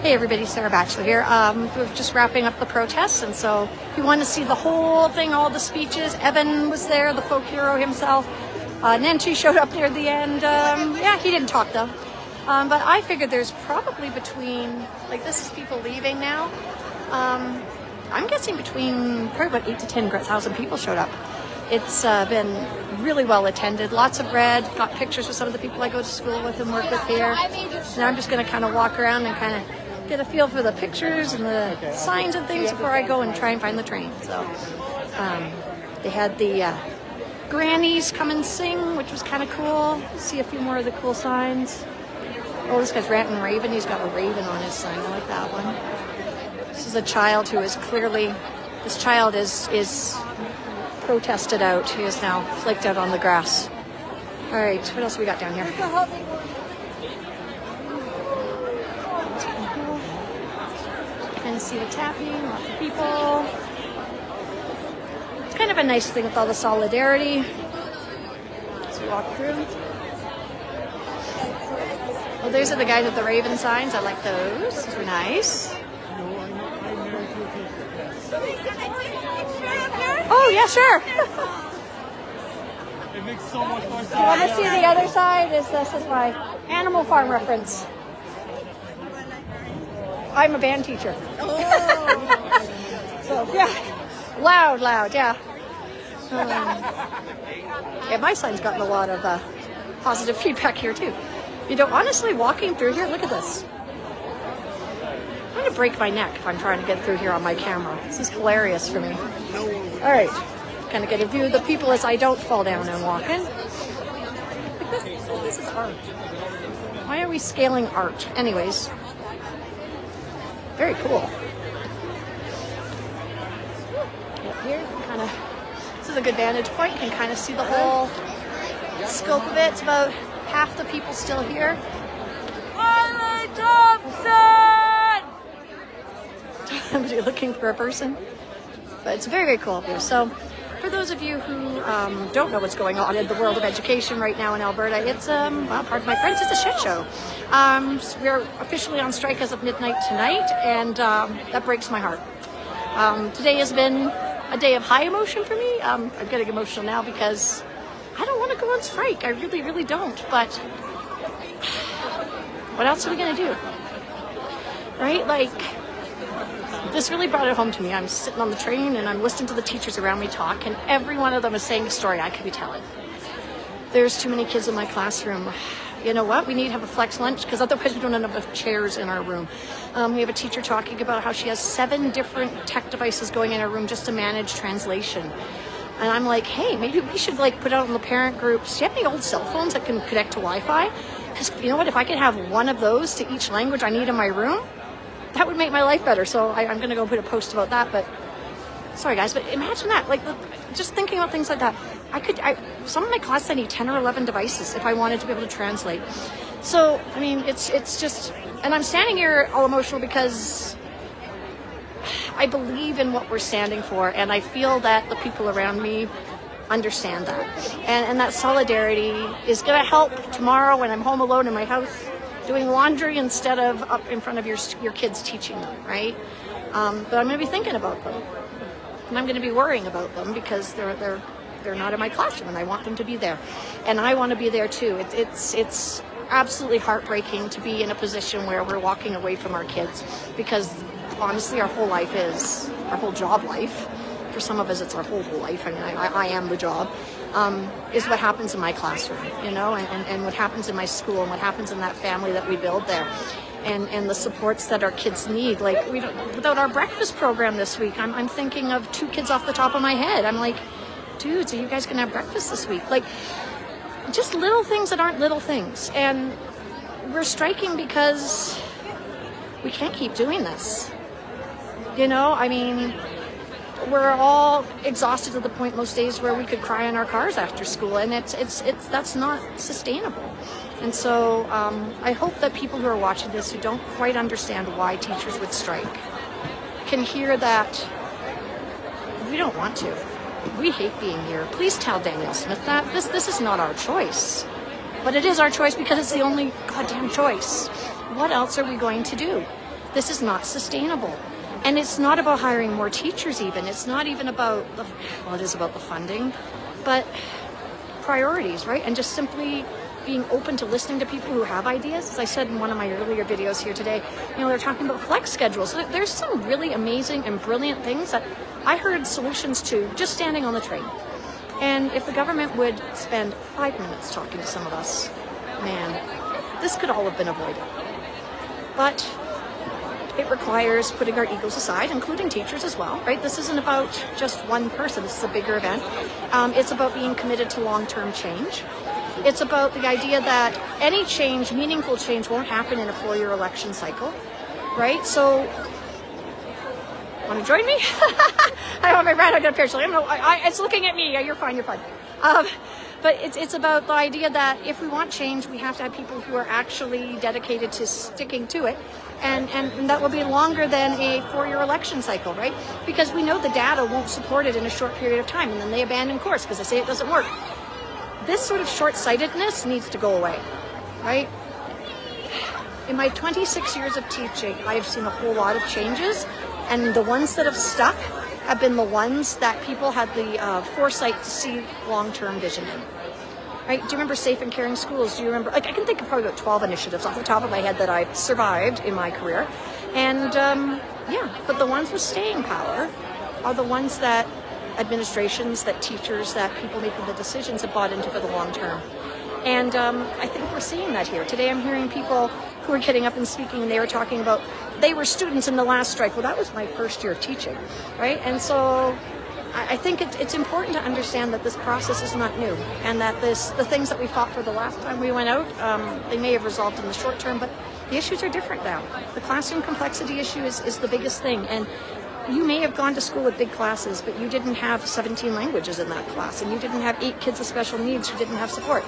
Hey everybody, Sarah Batchelor here. We're just wrapping up the protests, and so if you want to see the whole thing, all the speeches, Evan was there, the folk hero himself. Nancy showed up near the end. Yeah, he didn't talk though. But I figured there's probably between, like this is people leaving now. I'm guessing between probably about 8 to 10,000 people showed up. It's been really well attended, lots of red, got pictures with some of the people I go to school with and work with here. Now I'm just going to kind of walk around and kind of get a feel for the pictures and the signs and things before I go and try and find the train. So they had the grannies come and sing, which was kind of cool. See a few more of the cool signs. Oh, this guy's ranting Raven. He's got a raven on his sign. I like that one. This is a child who is clearly, this child is protested out. He is now flaked out on the grass. All right, what else we got down here? Kind of see what's happening, lots of people. It's kind of a nice thing with all the solidarity. Let's walk through. Well, those are the guys with the raven signs. I like those. Those are nice. Oh, yeah, sure. It makes so much more sense. You want to see the other side? This is my Animal Farm reference. I'm a band teacher. So, yeah. Loud, yeah. Yeah, my sign's gotten a lot of positive feedback here, too. You know, honestly, walking through here, look at this. I'm going to break my neck if I'm trying to get through here on my camera. This is hilarious for me. All right. Kind of get a view of the people as I don't fall down and walk in. This is art. Why are we scaling art? Anyways. Very cool. Up here, kind of, this is a good vantage point. Can kind of see the whole scope of it. It's about half the people still here. Harley Thompson! Somebody looking for a person. But it's very, very cool up here. So, for those of you who don't know what's going on in the world of education right now in Alberta, it's, well, pardon my French, it's a shit show. So we're officially on strike as of midnight tonight, and that breaks my heart. Today has been a day of high emotion for me. I'm getting emotional now because I don't want to go on strike. I really, really don't. But what else are we going to do? Right? Like, this really brought it home to me. I'm sitting on the train and I'm listening to the teachers around me talk, and every one of them is saying a story I could be telling. There's too many kids in my classroom. You know what? We need to have a flex lunch because otherwise we don't have enough chairs in our room. We have a teacher talking about how she has 7 different tech devices going in her room just to manage translation. And I'm like, hey, maybe we should like put out in the parent groups, do you have any old cell phones that can connect to Wi-Fi? Because you know what? If I could have one of those to each language I need in my room, that would make my life better. So I'm going to go put a post about that. But sorry, guys, but imagine that. Like, just thinking about things like that. Some of my classes, I need 10 or 11 devices if I wanted to be able to translate. So, I mean, it's just, and I'm standing here all emotional because I believe in what we're standing for, and I feel that the people around me understand that. And that solidarity is going to help tomorrow when I'm home alone in my house doing laundry instead of up in front of your kids teaching them, right? But I'm going to be thinking about them, and I'm going to be worrying about them because they're not in my classroom, and I want them to be there, and I want to be there too. It's absolutely heartbreaking to be in a position where we're walking away from our kids because honestly, our whole life is our whole job life. For some of us, it's our whole life. I mean, I am the job. Is what happens in my classroom, you know, and what happens in my school, and what happens in that family that we build there, and the supports that our kids need. Like, without our breakfast program this week, I'm thinking of 2 kids off the top of my head. I'm like, dudes, are you guys gonna have breakfast this week? Like, just little things that aren't little things. And we're striking because we can't keep doing this. You know, I mean, we're all exhausted to the point most days where we could cry in our cars after school, and that's not sustainable. And so I hope that people who are watching this who don't quite understand why teachers would strike can hear that we don't want to. We hate being here. Please tell Danielle Smith that this is not our choice, but it is our choice because it's the only goddamn choice. What else are we going to do? This is not sustainable. And it's not about hiring more teachers even. It's not even about, it is about the funding, but priorities, right? And just simply being open to listening to people who have ideas. As I said in one of my earlier videos here today, they're talking about flex schedules. There's some really amazing and brilliant things that I heard solutions to just standing on the train. And if the government would spend 5 minutes talking to some of us, man, this could all have been avoided. But it requires putting our egos aside, including teachers as well, right? This isn't about just one person. This is a bigger event. It's about being committed to long-term change. It's about the idea that any change, meaningful change, won't happen in a 4-year election cycle, right? So, want to join me? I hope I ran out of picture. It's looking at me. Yeah, you're fine. But it's about the idea that if we want change, we have to have people who are actually dedicated to sticking to it. And that will be longer than a 4-year election cycle, right? Because we know the data won't support it in a short period of time, and then they abandon course because they say it doesn't work. This sort of short-sightedness needs to go away, right? In my 26 years of teaching, I have seen a whole lot of changes, and the ones that have stuck have been the ones that people had the foresight to see long-term vision in. Right? Do you remember Safe and Caring Schools? Do you remember, I can think of probably about 12 initiatives off the top of my head that I've survived in my career. And but the ones with staying power are the ones that administrations, that teachers, that people making the decisions have bought into for the long term. And I think we're seeing that here. Today I'm hearing people who are getting up and speaking, and they were talking about, they were students in the last strike. Well, that was my first year of teaching, right? And so I think it's important to understand that this process is not new, and that the things that we fought for the last time we went out, they may have resolved in the short term, but the issues are different now. The classroom complexity issue is the biggest thing, and you may have gone to school with big classes, but you didn't have 17 languages in that class, and you didn't have 8 kids with special needs who didn't have support.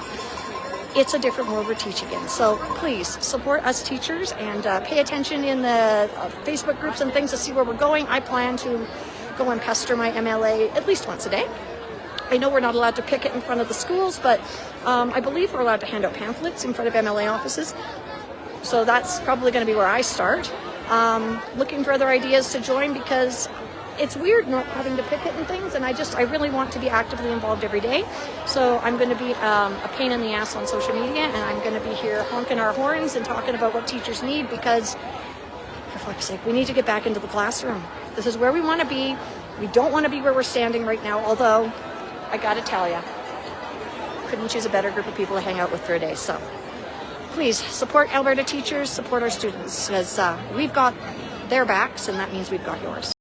It's a different world we're teaching in. So please support us teachers, and pay attention in the Facebook groups and things to see where we're going. I plan to go and pester my MLA at least once a day. I know we're not allowed to picket in front of the schools, but I believe we're allowed to hand out pamphlets in front of MLA offices. So that's probably going to be where I start. Looking for other ideas to join, because it's weird not having to picket and things, and I really want to be actively involved every day. So I'm going to be a pain in the ass on social media, and I'm going to be here honking our horns and talking about what teachers need, because for fuck's sake, we need to get back into the classroom. This is where we want to be. We don't want to be where we're standing right now, although I got to tell you, couldn't choose a better group of people to hang out with for a day. So please support Alberta teachers, support our students, because we've got their backs, and that means we've got yours.